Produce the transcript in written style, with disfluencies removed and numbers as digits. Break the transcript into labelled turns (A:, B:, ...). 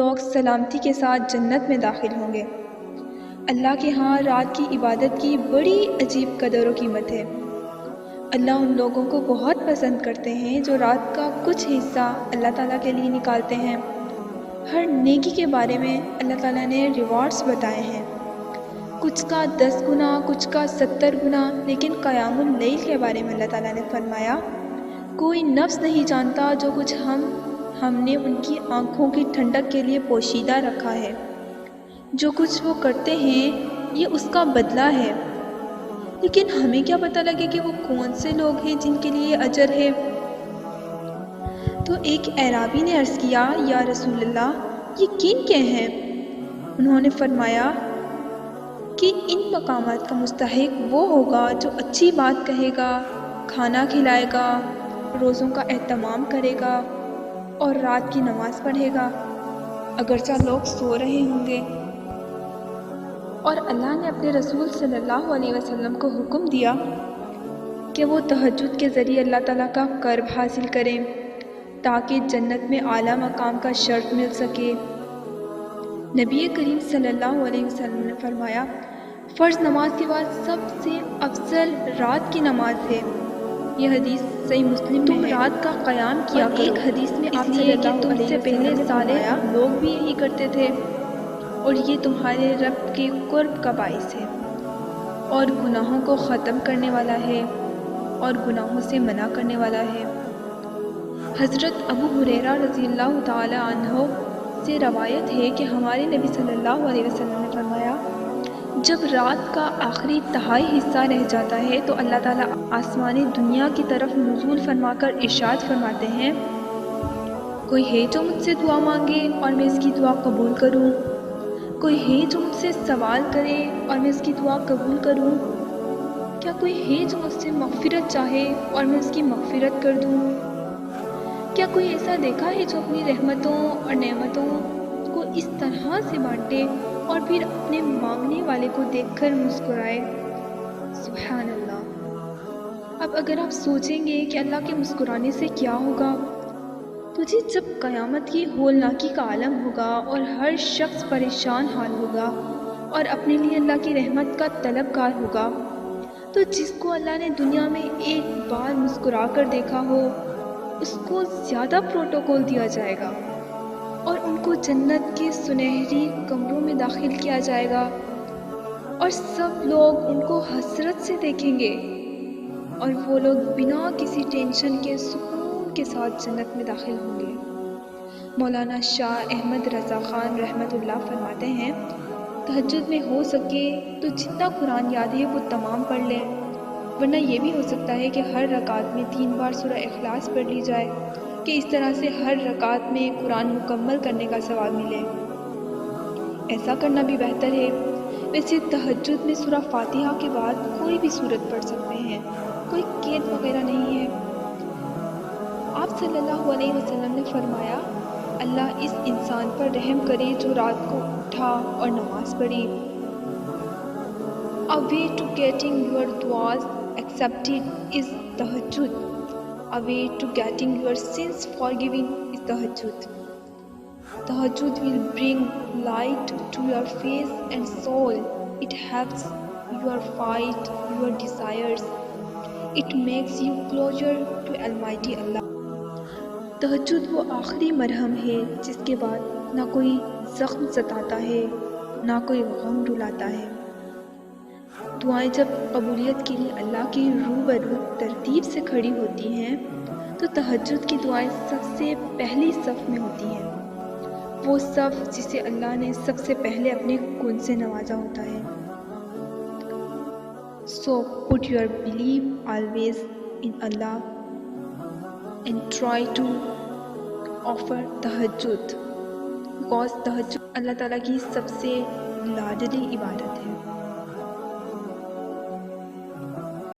A: لوگ سلامتی کے ساتھ جنت میں داخل ہوں گے۔ اللہ کے ہاں رات کی عبادت کی بڑی عجیب قدر و قیمت ہے۔ اللہ ان لوگوں کو بہت پسند کرتے ہیں جو رات کا کچھ حصہ اللہ تعالیٰ کے لیے نکالتے ہیں۔ ہر نیکی کے بارے میں اللہ تعالیٰ نے ریوارڈز بتائے ہیں، کچھ کا 10 گنا، کچھ کا 70 گنا، لیکن قیام اللیل کے بارے میں اللہ تعالیٰ نے فرمایا کوئی نفس نہیں جانتا جو کچھ ہم نے ان کی آنکھوں کی ٹھنڈک کے لیے پوشیدہ رکھا ہے۔ جو کچھ وہ کرتے ہیں یہ اس کا بدلہ ہے، لیکن ہمیں کیا پتہ لگے کہ وہ کون سے لوگ ہیں جن کے لیے اجر ہے۔ تو ایک اعرابی نے عرض کیا، یا رسول اللہ یہ کن کے ہیں؟ انہوں نے فرمایا کہ ان مقامات کا مستحق وہ ہوگا جو اچھی بات کہے گا، کھانا کھلائے گا، روزوں کا اہتمام کرے گا اور رات کی نماز پڑھے گا اگرچہ لوگ سو رہے ہوں گے۔ اور اللہ نے اپنے رسول صلی اللہ علیہ وسلم کو حکم دیا کہ وہ تہجد کے ذریعے اللہ تعالیٰ کا قرب حاصل کریں تاکہ جنت میں اعلیٰ مقام کا شرف مل سکے۔ نبی کریم صلی اللہ علیہ وسلم نے فرمایا فرض نماز کے بعد سب سے افضل رات کی نماز ہے۔ یہ حدیث صحیح مسلم میں ہے۔ رات کا قیام کیا کرو۔ ایک حدیث میں آپ صلی اللہ علیہ وسلم نے تم سے پہلے صالح لوگ بھی یہی کرتے تھے اور یہ تمہارے رب کے قرب کا باعث ہے اور گناہوں کو ختم کرنے والا ہے اور گناہوں سے منع کرنے والا ہے۔ حضرت ابو ہریرہ رضی اللہ تعالی عنہ سے روایت ہے کہ ہمارے نبی صلی اللہ علیہ وسلم نے فرمایا جب رات کا آخری تہائی حصہ رہ جاتا ہے تو اللہ تعالیٰ آسمانی دنیا کی طرف نزول فرما کر ارشاد فرماتے ہیں کوئی ہے جو مجھ سے دعا مانگے اور میں اس کی دعا قبول کروں، کوئی ہے جو مجھ سے سوال کرے اور میں اس کی دعا قبول کروں، کیا کوئی ہے جو مجھ سے مغفرت چاہے اور میں اس کی مغفرت کر دوں؟ کیا کوئی ایسا دیکھا ہے جو اپنی رحمتوں اور نعمتوں کو اس طرح سے بانٹے اور پھر اپنے مانگنے والے کو دیکھ کر مسکرائے؟ سبحان اللہ۔ اب اگر آپ سوچیں گے کہ اللہ کے مسکرانے سے کیا ہوگا، تو جب قیامت کی ہولناکی کا عالم ہوگا اور ہر شخص پریشان حال ہوگا اور اپنے لیے اللہ کی رحمت کا طلبگار ہوگا، تو جس کو اللہ نے دنیا میں ایک بار مسکرا کر دیکھا ہو اس کو زیادہ پروٹوکول دیا جائے گا اور ان کو جنت کے سنہری کمروں میں داخل کیا جائے گا اور سب لوگ ان کو حسرت سے دیکھیں گے اور وہ لوگ بنا کسی ٹینشن کے سکون کے ساتھ جنت میں داخل ہوں گے۔ مولانا شاہ احمد رضا خان رحمۃ اللہ فرماتے ہیں تہجد میں ہو سکے تو جتنا قرآن یاد ہے وہ تمام پڑھ لیں، ورنہ یہ بھی ہو سکتا ہے کہ ہر رکعت میں 3 بار سورہ اخلاص پڑھ لی جائے کہ اس طرح سے ہر رکعت میں قرآن مکمل کرنے کا ثواب ملے۔ ایسا کرنا بھی بہتر ہے۔ ویسے تہجد میں سورہ فاتحہ کے بعد کوئی بھی سورت پڑھ سکتے ہیں، کوئی قید وغیرہ نہیں ہے۔ آپ صلی اللہ علیہ وسلم نے فرمایا اللہ اس انسان پر رحم کرے جو رات کو اٹھا اور نماز پڑھی۔ A way to getting your du'as accepted is tahajjud. A way to getting your sins forgiven is tahajjud. Tahajjud will bring light to your face and soul. It helps you fight your desires. It makes you closer to Almighty Allah. تہجد وہ آخری مرہم ہے جس کے بعد نہ کوئی زخم ستاتا ہے نہ کوئی غم رلاتا ہے۔ دعائیں جب قبولیت کے لیے اللہ کی روبرو ترتیب سے کھڑی ہوتی ہیں تو تہجد کی دعائیں سب سے پہلی صف میں ہوتی ہیں، وہ صف جسے اللہ نے سب سے پہلے اپنے کن سے نوازا ہوتا ہے۔ So put your belief always in Allah and try to offer tahajjud because tahajjud اللہ تعالیٰ کی سب سے لاڈلی عبادت ہے۔